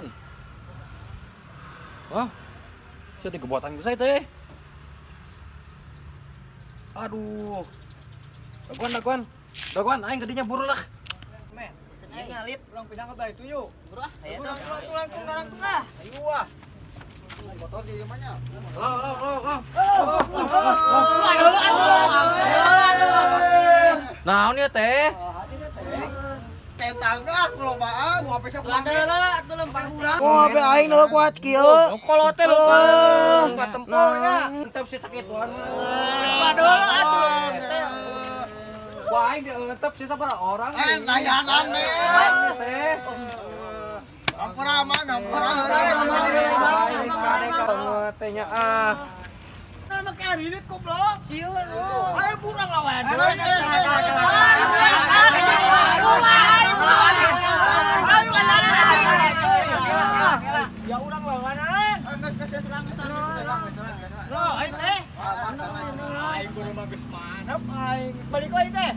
Naon? Wah. Saya digebuatan ku saya teh. Aduh. Daguan, aing gedinya buru lah. Men, ini ngalip ulang pindah ke Bali tuyul. Bro, ayo Pulang ke orang tengah. Ayo ah. Motor di mana? Lo. Aduh. Naon ya teh? Tentang dah kelobaan. Gua bisa pulang. ada lah, atuh lempar urang. Oh, abe aing lo kuat kieu. Kalau teh lu Buat tempurnya. Entep si sakituan mah. Waduh lo atuh. Wah, aing dieuntep sih sabaraha orang. Layanan me. Teh. Ampura mah, ampura. Aing kare ka tehnya ah. Nama kari ini goblok. Sieun lu. Ayo burang lawan. Ya urang lawanan. Bro, aing teh. Aing kudu mah geus manep aing. Balik lagi teh.